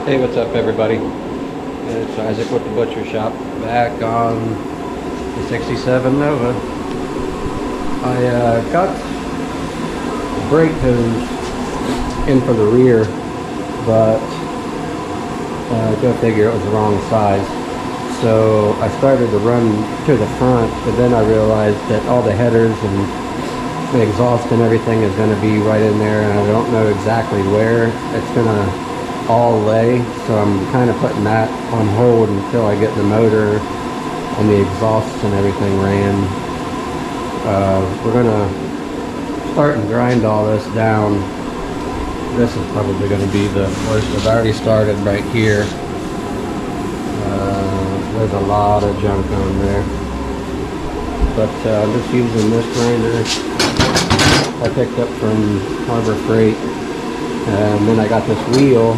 Hey, what's up everybody? It's Isaac with the Butcher Shop, back on the 67 Nova. I got the brake hose in for the rear, but go figure it was the wrong size. So I started to run to the front, but then I realized that all the headers and the exhaust and everything is going to be right in there, and I don't know exactly where it's going to all lay, so I'm kind of putting that on hold until I get the motor and the exhausts and everything ran. We're gonna start and grind all this down. This is probably going to be the worst. I've already started right here. There's a lot of junk on there, but I'm just using this grinder I picked up from Harbor Freight, and then I got this wheel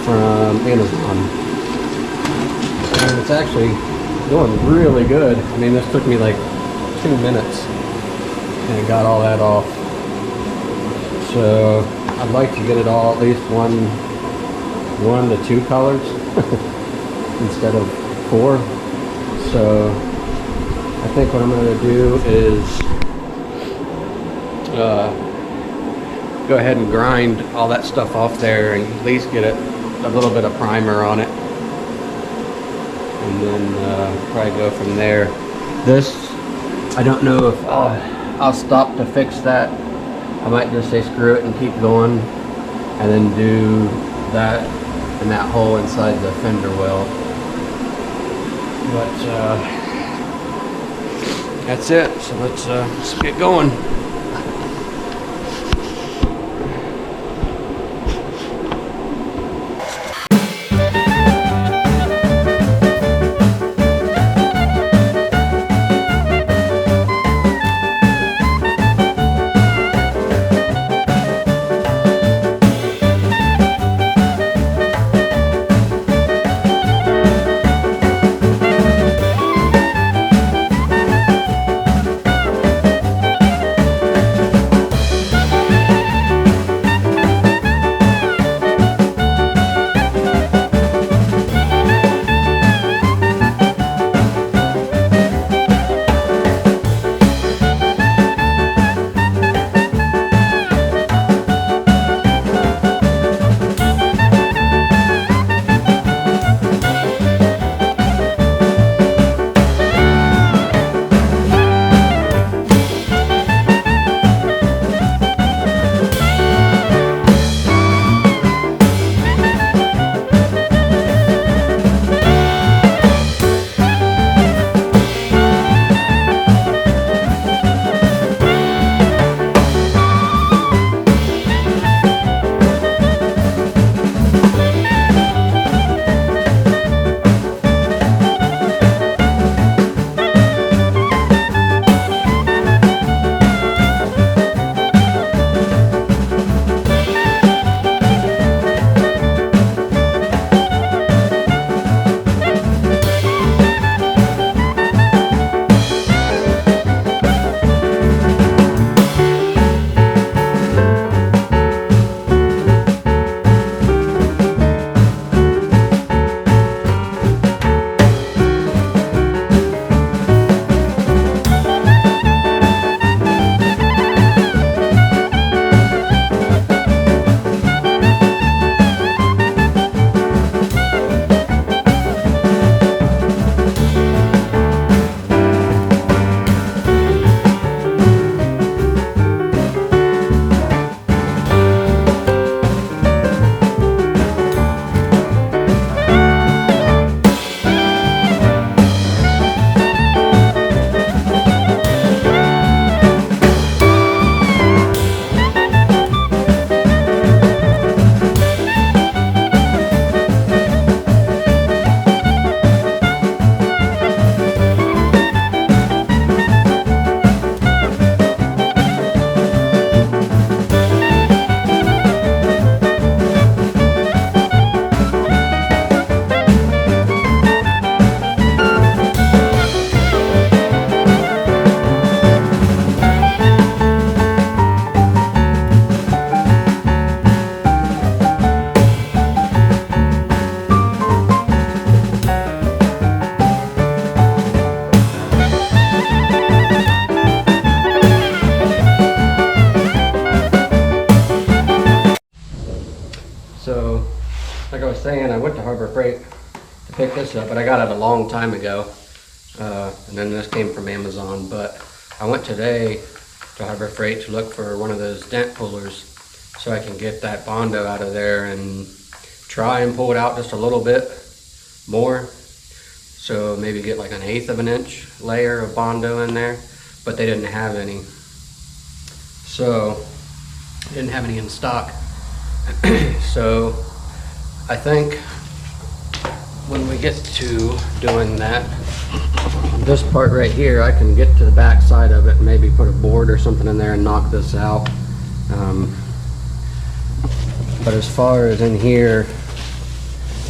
from Amazon, and it's actually going really good. I mean, this took me like 2 minutes and it got all that off. So I'd like to get it all at least one to two colors instead of 4. So I think what I'm going to do is go ahead and grind all that stuff off there and at least get a little bit of primer on it, and then probably go from there. This, I don't know if I'll stop to fix that. I might just say screw it and keep going, and then do that and that hole inside the fender well. But that's it. So let's get going. saying, I went to Harbor Freight to pick this up, but I got it a long time ago. And then this came from Amazon, but I went today to Harbor Freight to look for one of those dent pullers so I can get that Bondo out of there and try and pull it out just a little bit more. So maybe get like 1/8 of an inch layer of Bondo in there, but they didn't have any. So, didn't have any in stock. So, I think when we get to doing that, this part right here, I can get to the back side of it and maybe put a board or something in there and knock this out. But as far as in here,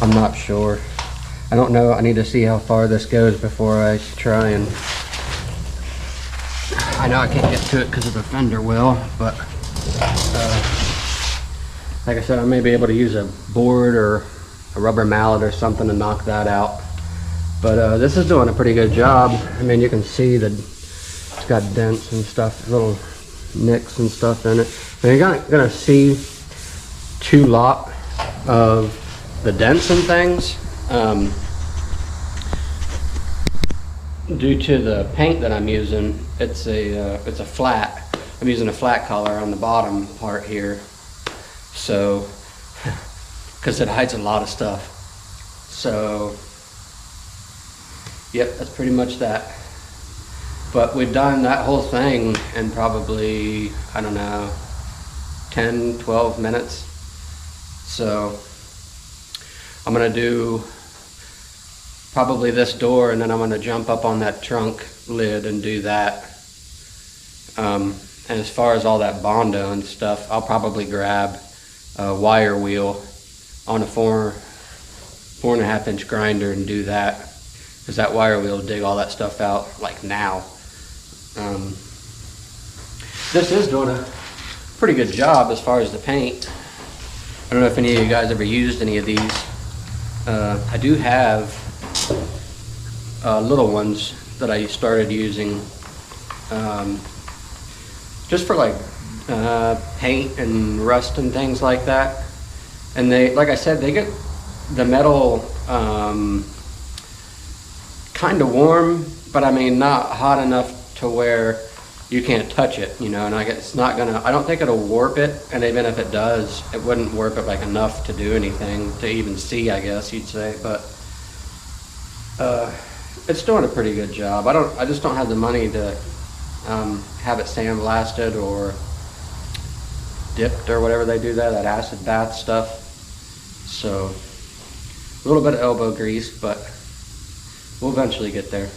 I'm not sure. I don't know. I need to see how far this goes before I try and... I know I can't get to it because of the fender well, but like I said, I may be able to use a board or a rubber mallet or something to knock that out. But this is doing a pretty good job. I mean, you can see that it's got dents and stuff, little nicks and stuff in it. And you're gonna see 2 lot of the dents and things. Due to the paint that I'm using, it's a flat. I'm using a flat color on the bottom part here, so because it hides a lot of stuff. So yep, that's pretty much that. But we've done that whole thing in probably, I don't know, 10-12 minutes. So I'm gonna do probably this door, and then I'm gonna jump up on that trunk lid and do that. And as far as all that Bondo and stuff, I'll probably grab a wire wheel on a 4.5 inch grinder and do that, because that wire wheel will dig all that stuff out like now. This is doing a pretty good job as far as the paint. I don't know if any of you guys ever used any of these. I do have little ones that I started using just for like paint and rust and things like that. And they, like I said, they get the metal kind of warm, but I mean not hot enough to where you can't touch it, you know. And it's not gonna, I don't think it'll warp it, and even if it does, it wouldn't warp it like enough to do anything, to even see, I guess you'd say. But it's doing a pretty good job. I just don't have the money to have it sandblasted or dipped or whatever they do there, that acid bath stuff. So a little bit of elbow grease, but we'll eventually get there.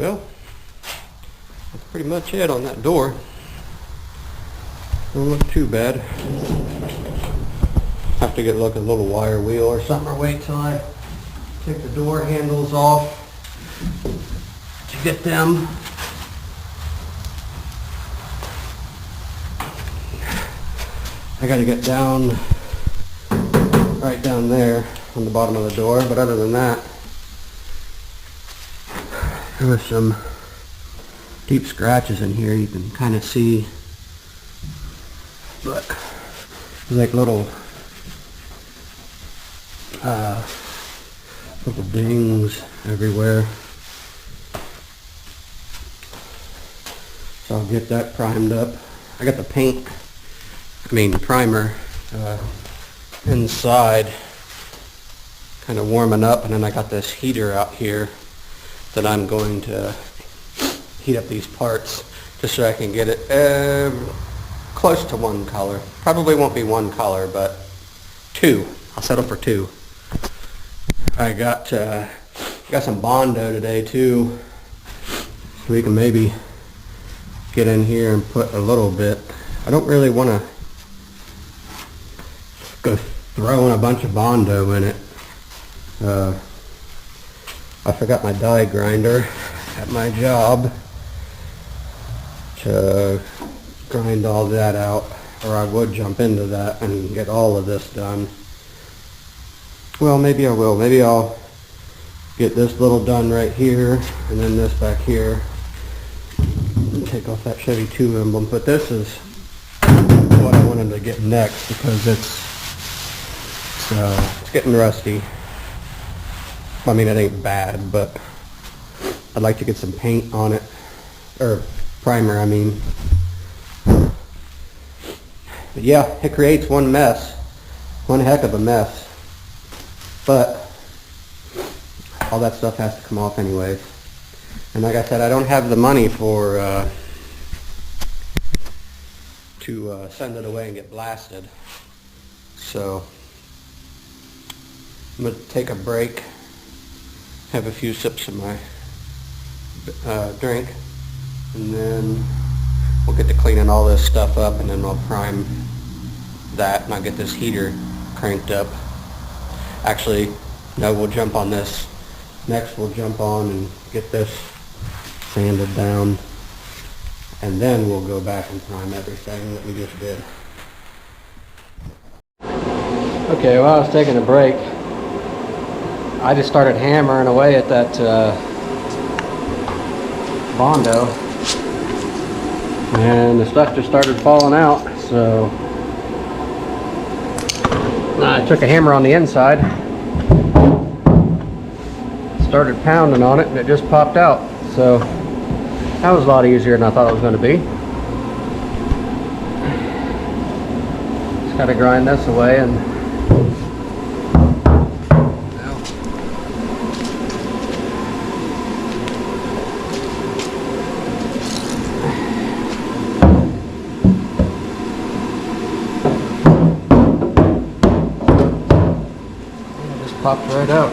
Well, that's pretty much it on that door. Don't look too bad. Have to get like a little wire wheel or something, or wait till I take the door handles off to get them. I gotta get down, right down there on the bottom of the door, but other than that, there was some deep scratches in here, you can kind of see, but like little dings everywhere. So I'll get that primed up. I got the primer inside, kind of warming up, and then I got this heater out here that I'm going to heat up these parts just so I can get it close to one color. Probably won't be one color, but two. I'll settle for two. I got some Bondo today too, so we can maybe get in here and put a little bit. I don't really want to go throwing a bunch of Bondo in it. I forgot my die grinder at my job to grind all that out, or I would jump into that and get all of this done. Well, maybe I will. Maybe I'll get this little done right here, and then this back here, and take off that Chevy 2 emblem. But this is what I wanted to get next, because it's getting rusty. I mean, it ain't bad, but I'd like to get some paint on it, or primer, I mean. But yeah, it creates one mess, one heck of a mess. But all that stuff has to come off anyways. And like I said, I don't have the money for to send it away and get blasted. So I'm going to take a break, have a few sips of my drink, and then we'll get to cleaning all this stuff up, and then we'll prime that, and I'll get this heater cranked up. Actually, no, we'll jump on this. Next we'll jump on and get this sanded down, and then we'll go back and prime everything that we just did. Okay, while I was taking a break, I just started hammering away at that Bondo, and the stuff just started falling out. So I took a hammer on the inside, started pounding on it, and it just popped out. So that was a lot easier than I thought it was going to be. Just got to grind this away, and popped right out.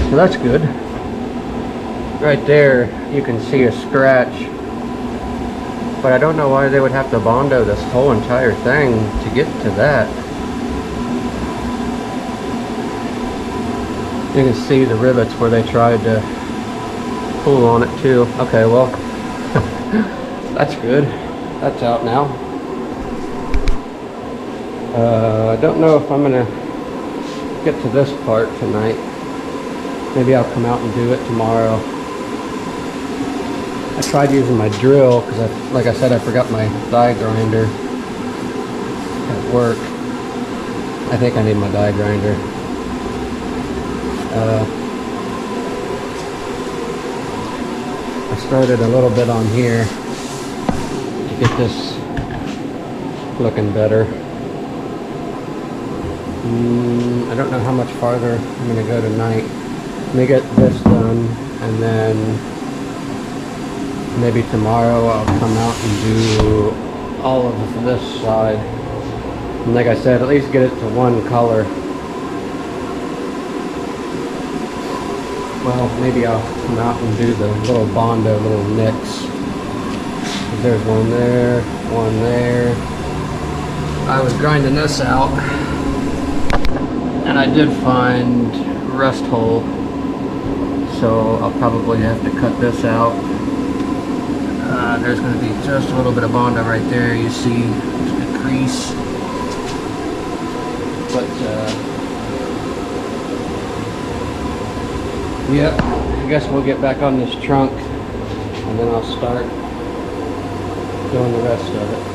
So that's good. Right there you can see a scratch, but I don't know why they would have to Bondo this whole entire thing to get to that. You can see the rivets where they tried to pull on it too. Okay, well, that's good. That's out now. I don't know if I'm gonna get to this part tonight. Maybe I'll come out and do it tomorrow. I tried using my drill because, like I said, I forgot my die grinder at work. I think I need my die grinder. I started a little bit on here to get this looking better. I don't know how much farther I'm going to go tonight. Let me get this done, and then maybe tomorrow I'll come out and do all of this side. And like I said, at least get it to one color. well, maybe I'll come out and do the little Bondo little nicks. There's one there, one there. I was grinding this out, and I did find rust hole, so I'll probably have to cut this out. There's going to be just a little bit of Bondo right there. You see, there's a crease, but yeah, I guess we'll get back on this trunk, and then I'll start doing the rest of it.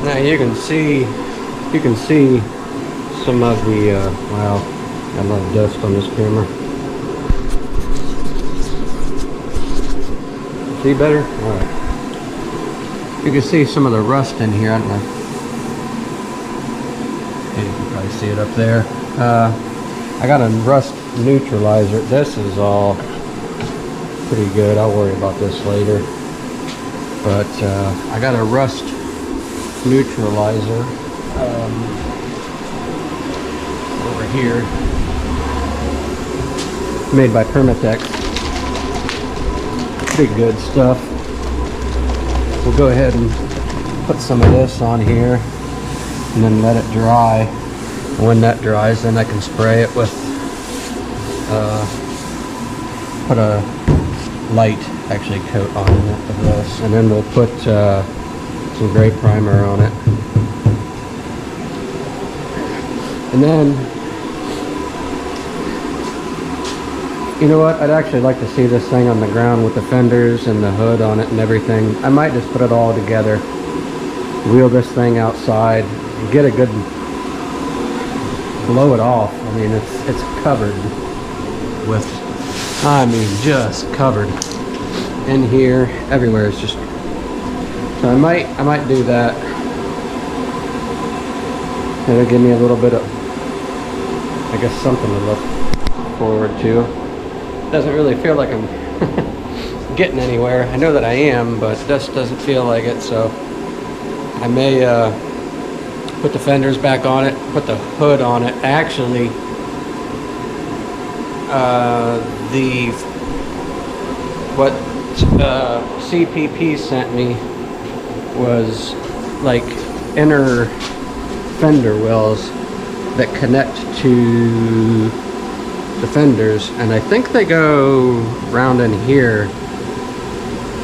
Now you can see some of the wow, got a lot of dust on this camera. See better? All right. You can see some of the rust in here. I don't know. You can probably see it up there. I got a rust neutralizer. This is all pretty good. I'll worry about this later. But I got a rust neutralizer over here, made by Permatex. Pretty good stuff. We'll go ahead and put some of this on here and then let it dry. And when that dries, then I can spray it with put a light actually coat on it of this, and then we'll put some gray primer on it. And then, you know what, I'd actually like to see this thing on the ground with the fenders and the hood on it and everything. I might just put it all together, wheel this thing outside, and get a good, blow it off. I mean, it's covered with, I mean, just covered in here, everywhere. It's just, so I might do that. It'll give me a little bit of, I guess, something to look forward to. Doesn't really feel like I'm getting anywhere. I know that I am, but it just doesn't feel like it. So I may put the fenders back on it, put the hood on it. Actually, what CPP sent me was like inner fender wells that connect to the fenders, and I think they go round in here,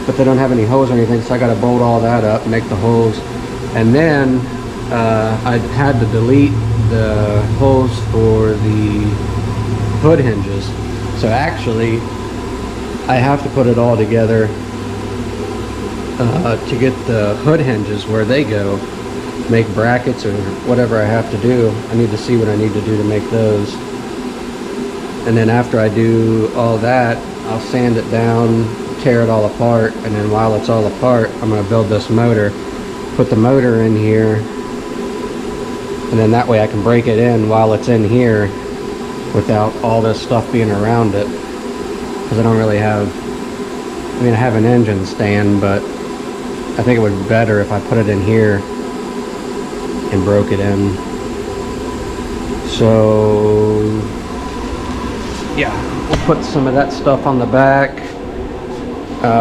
but they don't have any holes or anything, so I got to bolt all that up, make the holes, and then I had to delete the holes for the hood hinges. So actually I have to put it all together to get the hood hinges where they go, make brackets or whatever I have to do. I need to see what I need to do to make those. And then after I do all that, I'll sand it down, tear it all apart, and then while it's all apart, I'm going to build this motor, put the motor in here, and then that way I can break it in while it's in here without all this stuff being around it. Because I don't really have, I mean, I have an engine stand, but I think it would be better if I put it in here and broke it in. So yeah, we'll put some of that stuff on the back.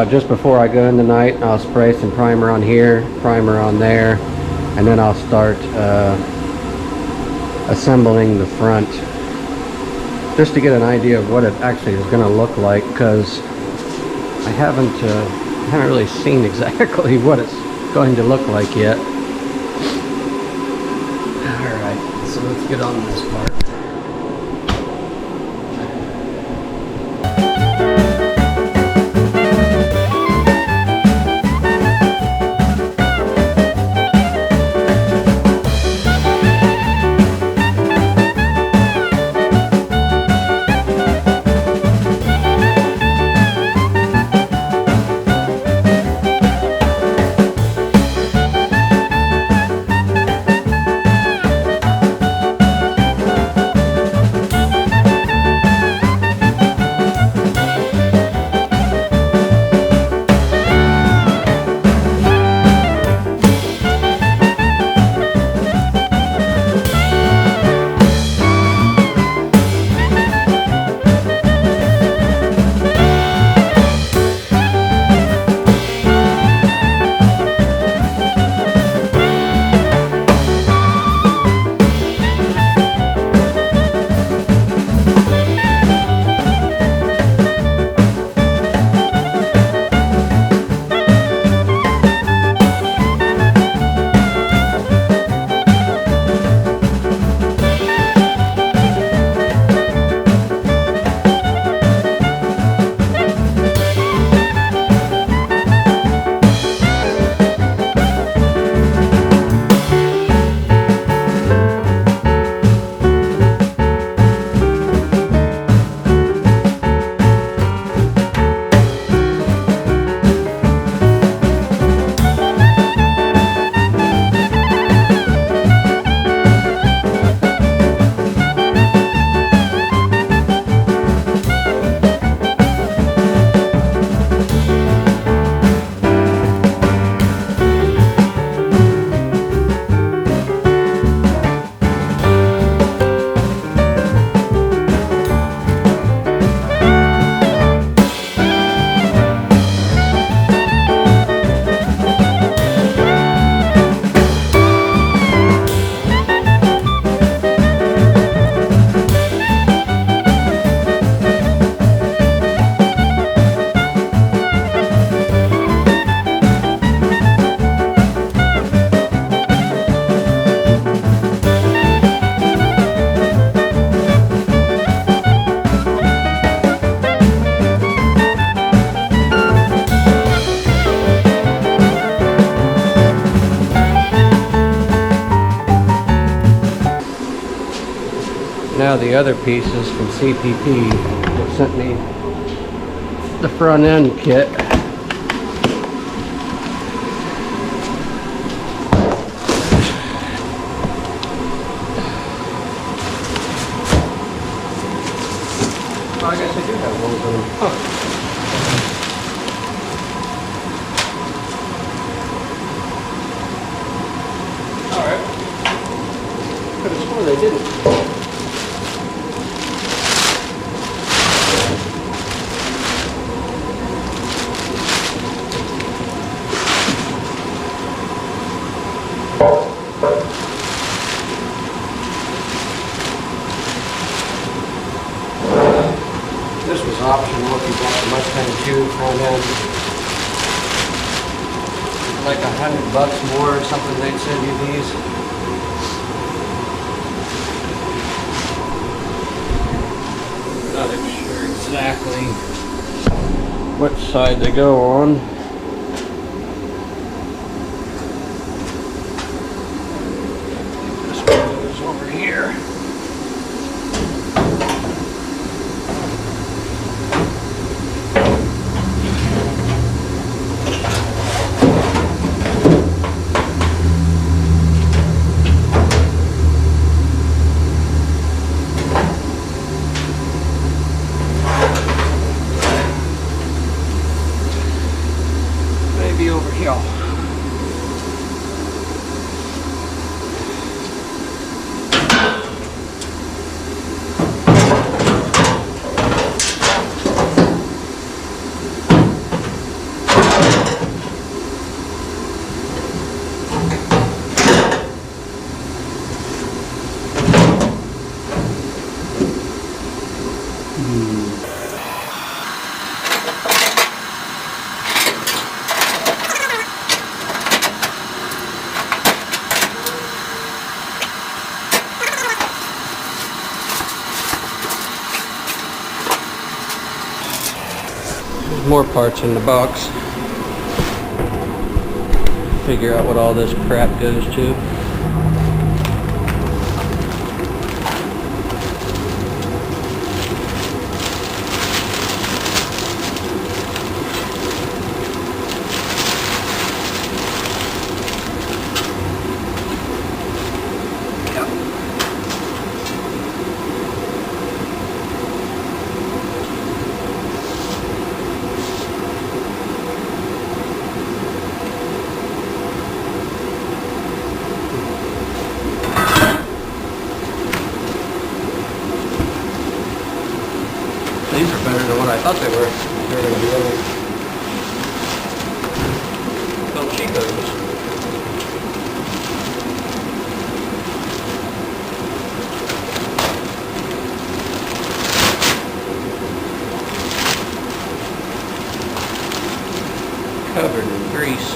Just before I go in tonight, I'll spray some primer on here, primer on there, and then I'll start assembling the front, just to get an idea of what it actually is going to look like, because I haven't really seen exactly what it's going to look like yet. Alright, so let's get on this part. of the other pieces from CPP that sent me the front end kit. I guess I do have one of them. Huh. Alright. Could have sworn they didn't. This was optional if you bought the Mustang 2 front end. Like $100 more or something, they'd send you these. Not sure exactly which side they go on. This one goes over here. Over here. More parts in the box. Figure out what all this crap goes to. These are better than what I thought they were. They're going to be little Chicos. Covered in grease.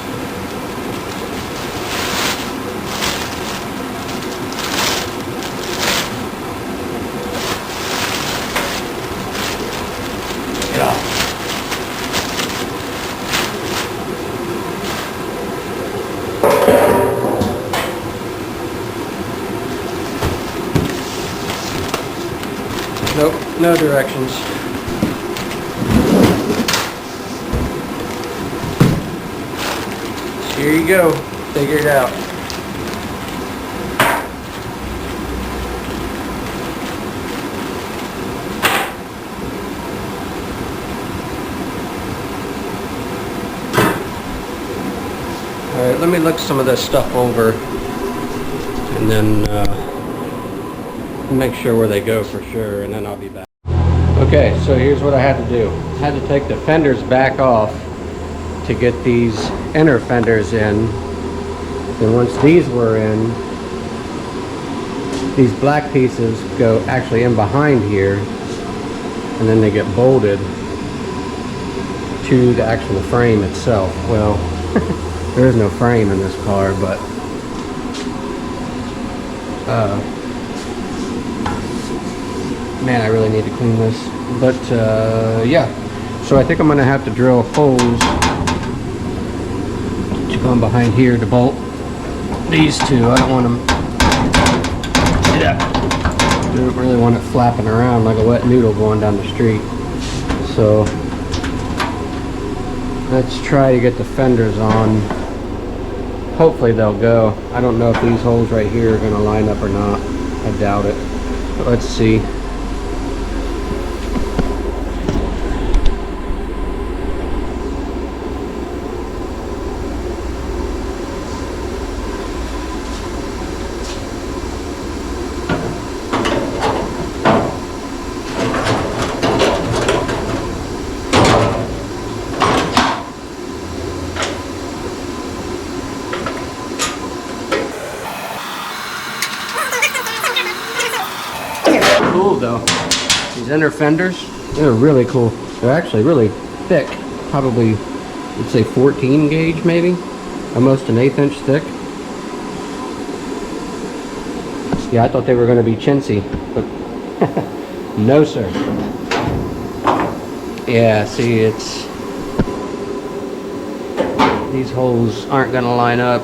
Nope, no directions. So here you go, figure it out. Alright, let me look some of this stuff over and then make sure where they go for sure, and then I'll be back. Okay, so here's what I had to do. I had to take the fenders back off to get these inner fenders in. Then once these were in, these black pieces go actually in behind here, and then they get bolted to the actual frame itself. Well, there is no frame in this car, but man, I really need to clean this. But yeah, so I think I'm gonna have to drill holes to go in behind here to bolt these two. I don't want them. Yeah. don't really want it flapping around like a wet noodle going down the street. So let's try to get the fenders on. Hopefully they'll go. I don't know if these holes right here are going to line up or not. I doubt it. But let's see. Cool though. These inner fenders, they're really cool. They're actually really thick. Probably, let's say 14 gauge maybe. Almost an 1/8 inch thick. Yeah, I thought they were going to be chintzy, but no sir. Yeah, see, it's, these holes aren't going to line up.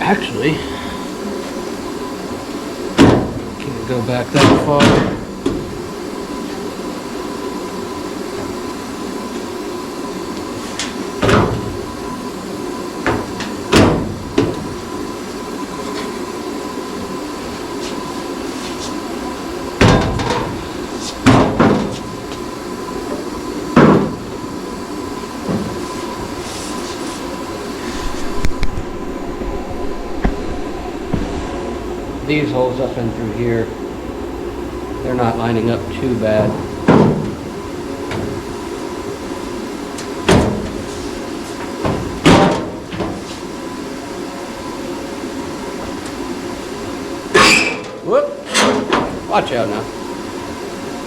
Actually, can't go back that far. These holes up and through here, they're not lining up too bad. Whoop! Watch out now.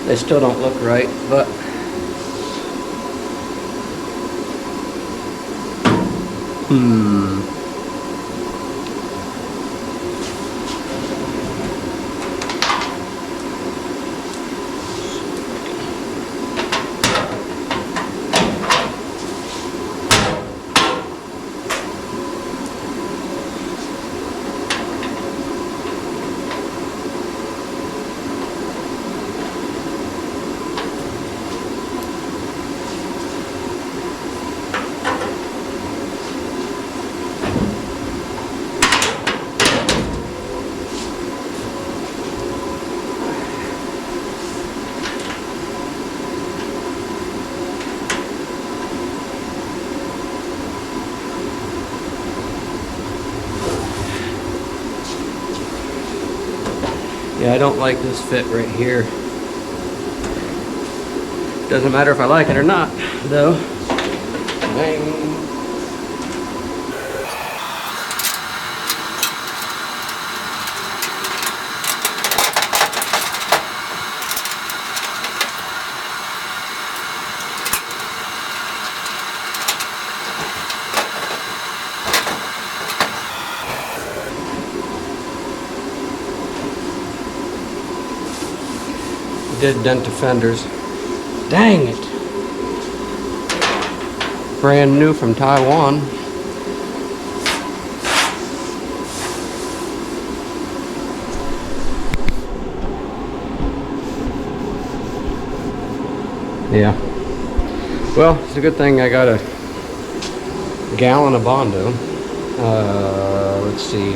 They still don't look right, but yeah, I don't like this fit right here. Doesn't matter if I like it or not, though. Dang. Did dent the fenders. Dang it. Brand new from Taiwan. Yeah. Well, it's a good thing I got a gallon of Bondo. Let's see.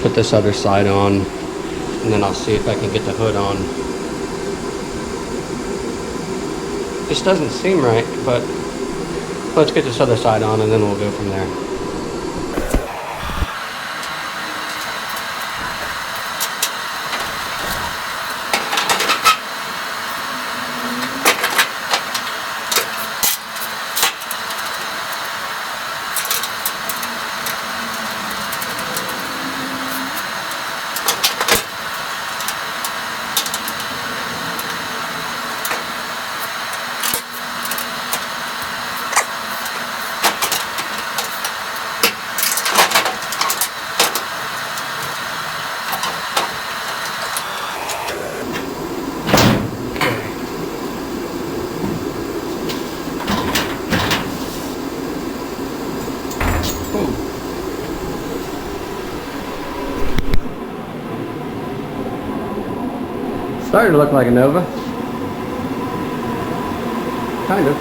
Put this other side on. And then I'll see if I can get the hood on. This doesn't seem right, but let's get this other side on and then we'll go from there. Starting to look like a Nova. Kind of.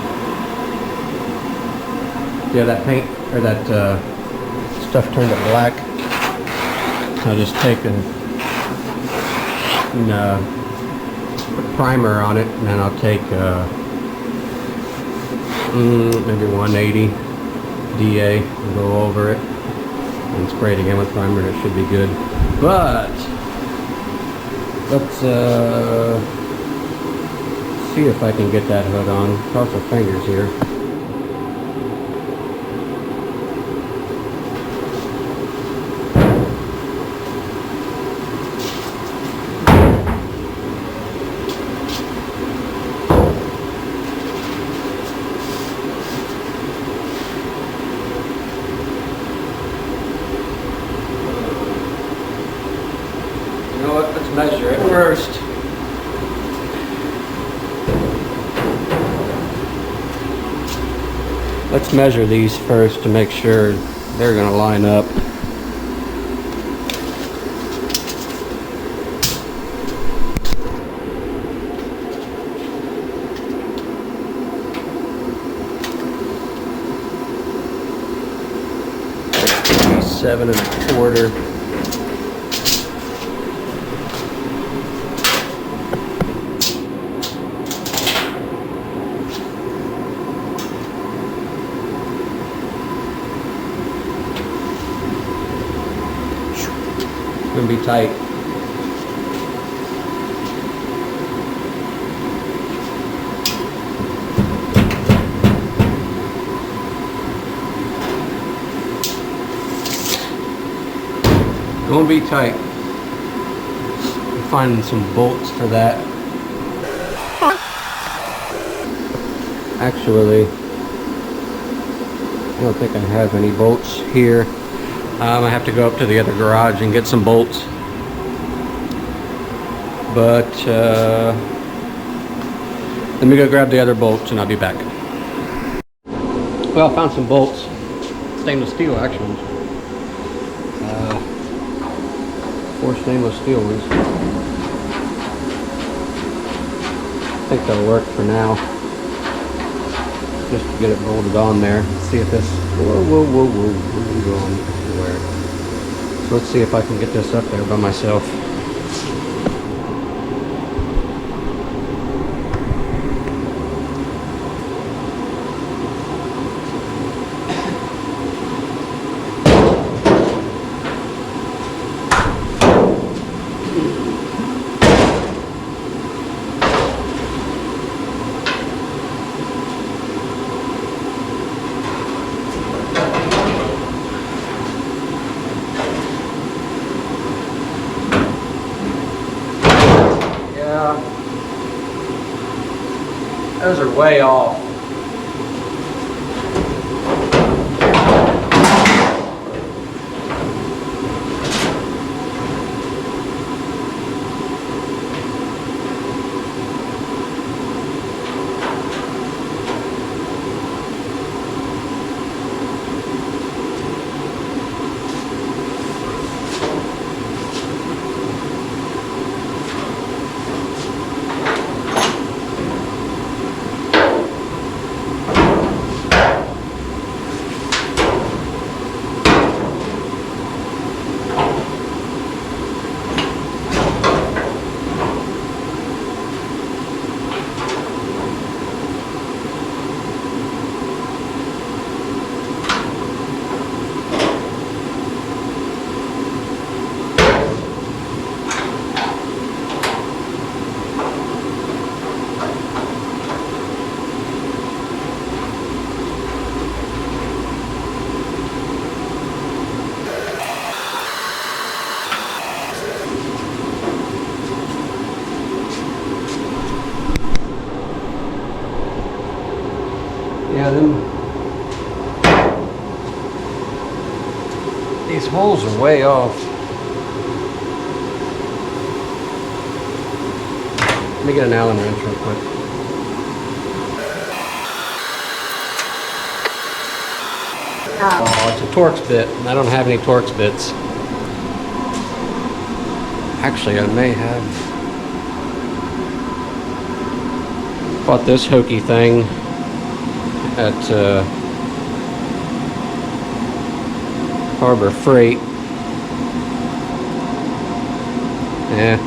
Yeah, that paint, or that stuff turned it black. I'll just take and put primer on it, and then I'll take maybe 180 DA and go over it and spray it again with primer, and it should be good. But let's see if I can get that hood on. Cross our fingers here. Let's measure it first. Let's measure these first to make sure they're going to line up. Seven and a quarter. Gonna be tight. Gonna be tight. I'm finding some bolts for that. Actually, I don't think I have any bolts here. I have to go up to the other garage and get some bolts. But let me go grab the other bolts and I'll be back. Well, I found some bolts. Stainless steel, actually. 4 stainless steel ones. I think they'll work for now. Just to get it bolted on there. See if this... Whoa. We're going anywhere. So let's see if I can get this up there by myself. Those are way off. Yeah, these holes are way off. Let me get an Allen wrench real quick. Oh, it's a Torx bit, and I don't have any Torx bits. Actually, I may have... Bought this hokey thing at Harbor Freight. Yeah,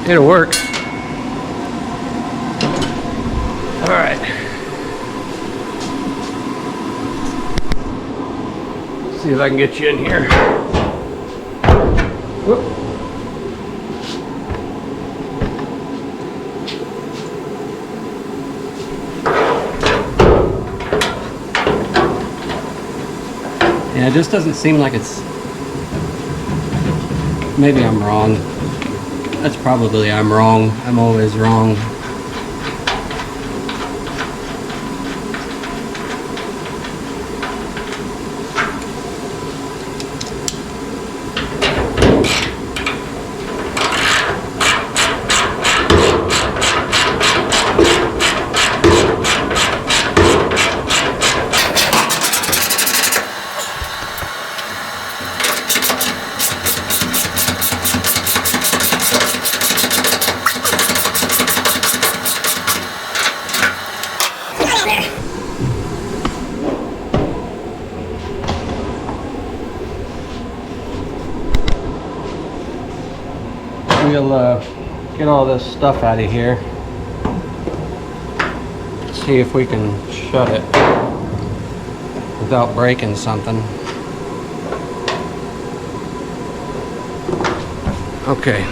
it'll work. All right. See if I can get you in here. Whoop. Yeah, it just doesn't seem like it's... Maybe I'm wrong. That's probably I'm wrong. I'm always wrong. We'll get all this stuff out of here. See if we can shut it without breaking something. Okay.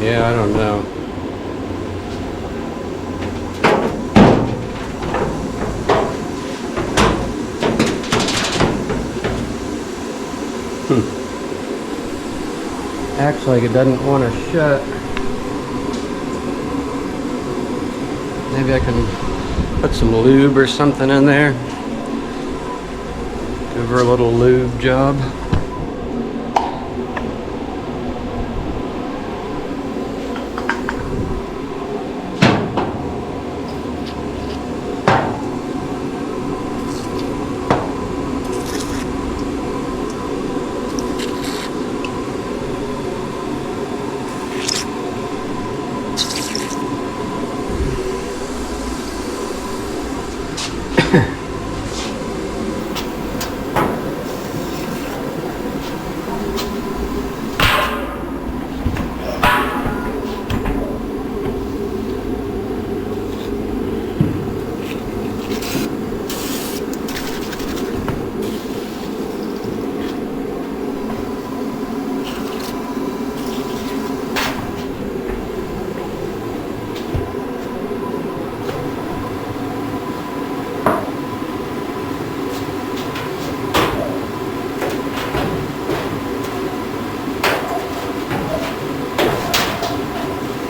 Yeah, I don't know. Acts like it doesn't want to shut. Maybe I can put some lube or something in there. Give her a little lube job.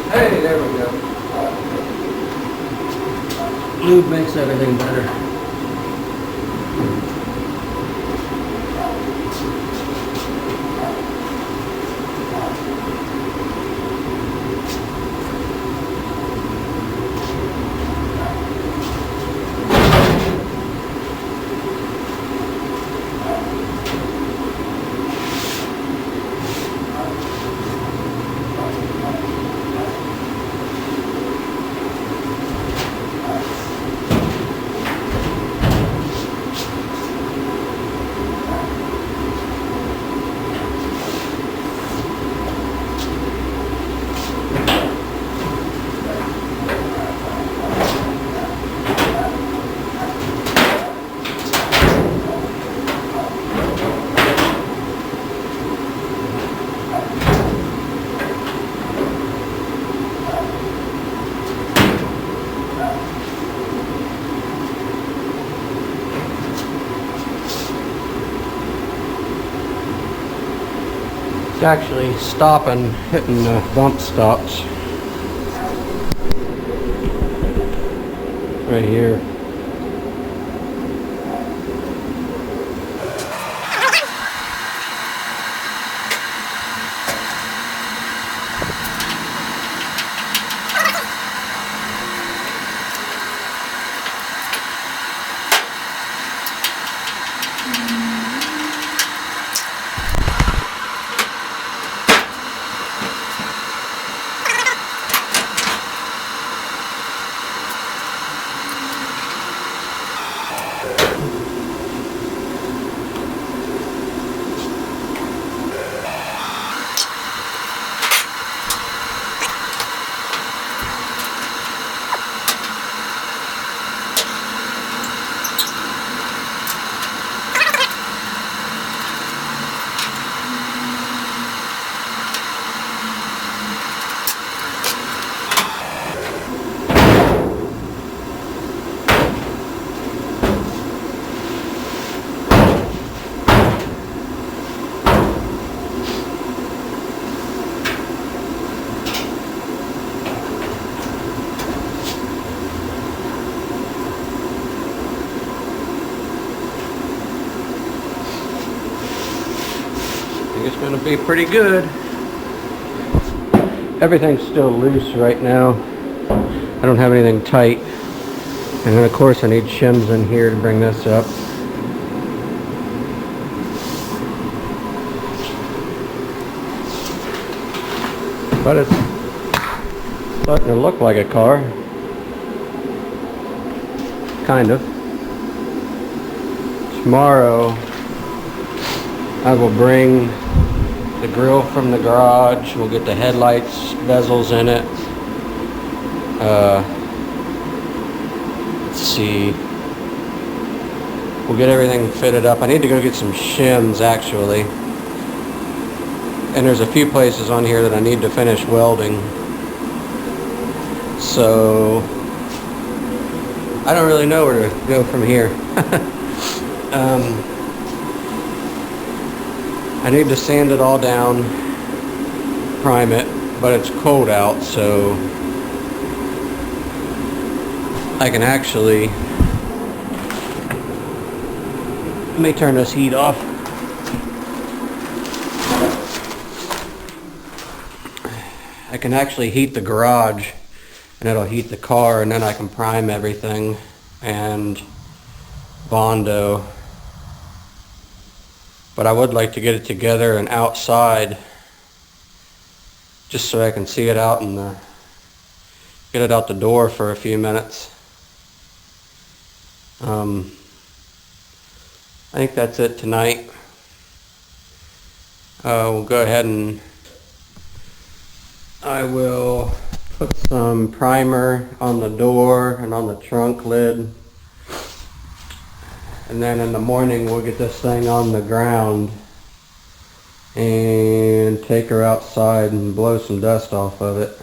Hey, there we go. Lube makes everything better. It's actually stopping, hitting the bump stops right here. think it's going to be pretty good. Everything's still loose right now. I don't have anything tight. And then of course I need shims in here to bring this up. But it's starting to look like a car. Kind of. Tomorrow I will bring the grill from the garage. We'll get the headlights, bezels in it. Let's see. We'll get everything fitted up. I need to go get some shims actually. And there's a few places on here that I need to finish welding. So I don't really know where to go from here. I need to sand it all down, prime it, but it's cold out, so I can actually, let me turn this heat off. I can actually heat the garage and it'll heat the car, and then I can prime everything and Bondo. But I would like to get it together and outside just so I can see it out and get it out the door for a few minutes. I think that's it tonight. We'll go ahead and I will put some primer on the door and on the trunk lid. And then in the morning we'll get this thing on the ground and take her outside and blow some dust off of it.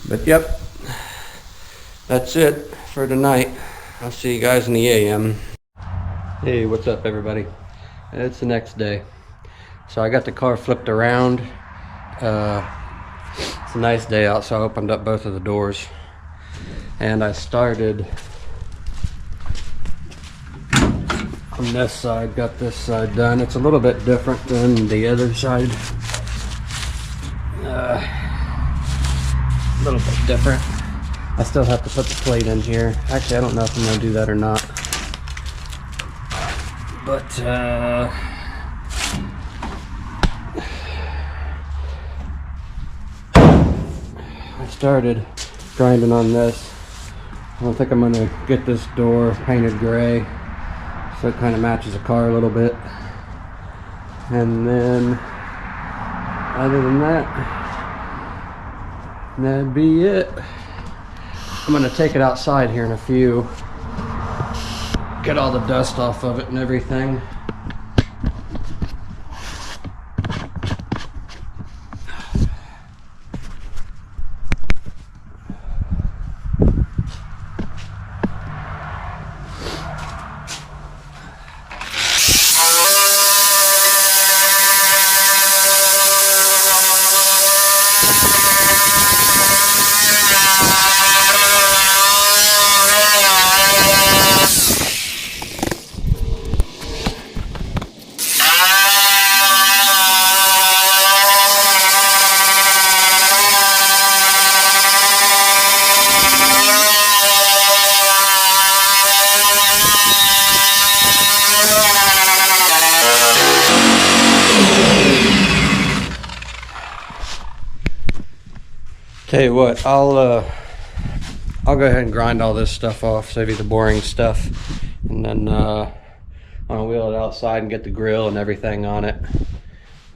But yep, that's it for tonight. I'll see you guys in the AM. Hey, what's up everybody? It's the next day. So I got the car flipped around. It's a nice day out, so I opened up both of the doors. And I started on this side, got this side done. It's a little bit different than the other side. A little bit different. I still have to put the plate in here. Actually, I don't know if I'm gonna do that or not. But I started grinding on this. I don't think I'm going to get this door painted gray so it kind of matches the car a little bit. And then other than that, that'd be it. I'm going to take it outside here in a few, get all the dust off of it and everything. Tell you what, I'll go ahead and grind all this stuff off, save you the boring stuff, and then I'll wheel it outside and get the grill and everything on it.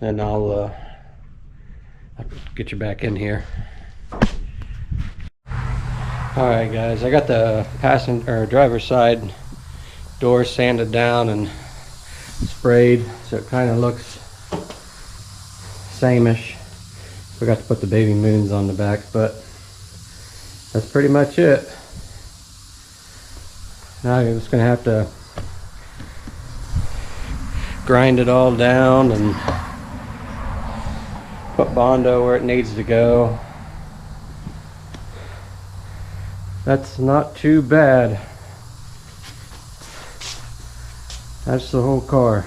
Then I'll get you back in here. All right, guys, I got the passenger or driver's side door sanded down and sprayed, so it kind of looks sameish. Forgot to put the baby moons on the back, but that's pretty much it. Now I'm just gonna have to grind it all down and put Bondo where it needs to go. That's not too bad. That's the whole car.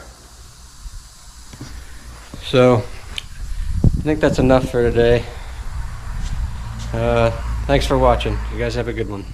So I think that's enough for today. Thanks for watching. You guys have a good one.